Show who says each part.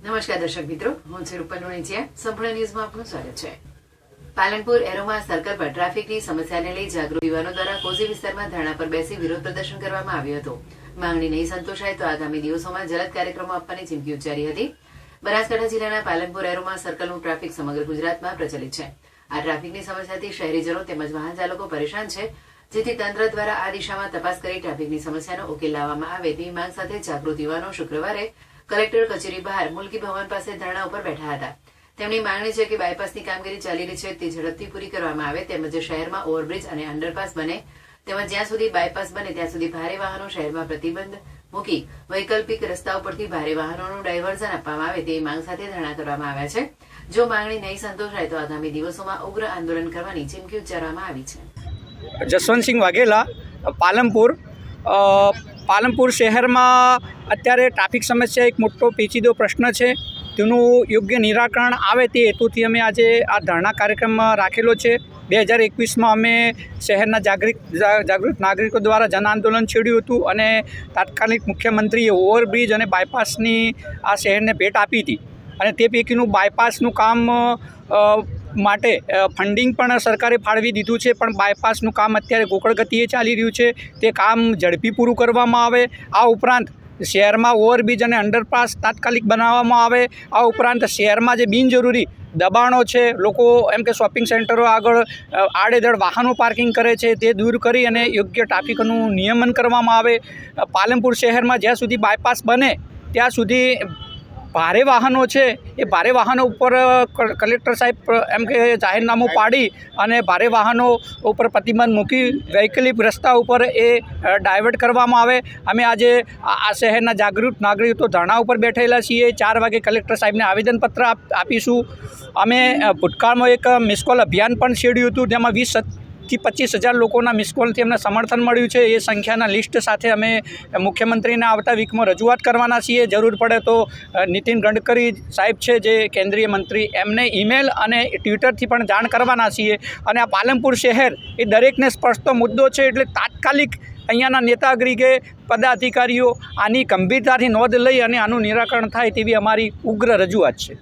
Speaker 1: નમસ્કાર દર્શક મિત્રો, હું છું રૂપલ લુણીચિયા. સંપૂર્ણ ન્યૂઝમાં આપનું સ્વાગત છે. પાલનપુર એરોમા સર્કલ પર ટ્રાફિકની સમસ્યાને લઈ જાગૃત યુવાનો દ્વારા કોઝી વિસ્તારમાં ધરણા પર બેસી વિરોધ પ્રદર્શન કરવામાં આવ્યું હતું. માંગણી નહીં સંતોષાય તો આગામી દિવસોમાં જલદ કાર્યક્રમો આપવાની ચીમકી ઉચ્ચારી હતી. બનાસકાંઠા જિલ્લાના પાલનપુર એરોમા સર્કલનું ટ્રાફિક સમગ્ર ગુજરાતમાં પ્રચલિત છે. આ ટ્રાફિકની સમસ્યાથી શહેરીજનો તેમજ વાહન ચાલકો પરેશાન છે, જેથી તંત્ર દ્વારા આ દિશામાં તપાસ કરી ટ્રાફિકની સમસ્યાનો ઉકેલ લાવવામાં આવે તેવી માંગ સાથે જાગૃત યુવાનો શુક્રવારે કલેક્ટર કચેરી બહાર મુલકી ભવન પાસે ધરણા ઉપર બેઠા હતા. તેમની માંગણી છે કે બાયપાસની કામગીરી ચાલી રહી છે તે ઝડપથી પૂરી કરવામાં આવે, તેમજ શહેરમાં ઓવરબ્રિજ અને અંડરપાસ બને, તેમજ જ્યાં સુધી બાયપાસ બને ત્યાં સુધી ભારે વાહનો શહેરમાં પ્રતિબંધ મૂકી વૈકલ્પિક રસ્તા ઉપરથી ભારે વાહનોનું ડાયવર્ઝન આપવામાં આવે તેવી માંગ સાથે ધરણા કરવામાં આવ્યા છે. જો માંગણી નહીં સંતોષાય તો આગામી દિવસોમાં ઉગ્ર આંદોલન કરવાની ચીમકી ઉચ્ચારવામાં આવી છે.
Speaker 2: જસવંતસિંહ વાઘેલા, પાલનપુર શહેરમાં અત્યારે ટ્રાફિક સમસ્યા એક મોટો પેચીદો પ્રશ્ન છે. તેનું યોગ્ય નિરાકરણ આવે તે હેતુથી અમે આજે આ ધરણા કાર્યક્રમ રાખેલો છે. 2021માં અમે શહેરના જાગૃત નાગરિકો દ્વારા જન આંદોલન છેડ્યું હતું અને તાત્કાલિક મુખ્યમંત્રીએ ઓવરબ્રિજ અને બાયપાસની આ શહેરને ભેટ આપી હતી. અને તે પૈકીનું બાયપાસનું કામ માટે ફંડિંગ પણ સરકારે ફાળવી દીધું છે, પણ બાયપાસનું કામ અત્યારે ગોકળ ગતિએ ચાલી રહ્યું છે. તે કામ ઝડપી પૂરું કરવામાં આવે. આ ઉપરાંત શહેરમાં ઓવરબ્રિજ અને અંડરપાસ તાત્કાલિક બનાવવામાં આવે. આ ઉપરાંત શહેરમાં જે બિનજરૂરી દબાણો છે, લોકો એમ કે શોપિંગ સેન્ટરો આગળ આડેધડ વાહનો પાર્કિંગ કરે છે, તે દૂર કરી અને યોગ્ય ટ્રાફિકનું નિયમન કરવામાં આવે. પાલનપુર શહેરમાં જ્યાં સુધી બાયપાસ બને ત્યાં સુધી ભારે વાહનો છે એ ભારે વાહનો ઉપર કલેક્ટર સાહેબ એમ કે જાહેરનામું પાડી અને ભારે વાહનો ઉપર પ્રતિબંધ મૂકી વૈકલ્પિક રસ્તા ઉપર એ ડાયવર્ટ કરવામાં આવે. અમે આજે આ શહેરના જાગૃત નાગરિકો ધરણા ઉપર બેઠેલા છીએ. 4 વાગે કલેક્ટર સાહેબને આવેદનપત્ર આપીશું. અમે ભૂતકાળમાં એક મિસકોલ અભિયાન પણ છેડ્યું હતું, જેમાં 20,000 થી 25,000 લોકોના મિસકોલથી અમને સમર્થન મળ્યું છે. એ સંખ્યાના લિસ્ટ સાથે અમે મુખ્યમંત્રીને આવતા વીકમાં રજૂઆત કરવાના છીએ. જરૂર પડે તો નીતિન ગડકરી સાહેબ છે જે કેન્દ્રીય મંત્રી, એમને ઈમેલ અને ટ્વિટરથી પણ જાણ કરવાના છીએ. અને આ પાલનપુર શહેર એ દરેકને સ્પર્શતો મુદ્દો છે, એટલે તાત્કાલિક અહીંયાના નેતાગીરી પદાધિકારીઓ આની ગંભીરતાથી નોંધ લઈ અને આનું નિરાકરણ થાય તેવી અમારી ઉગ્ર રજૂઆત છે.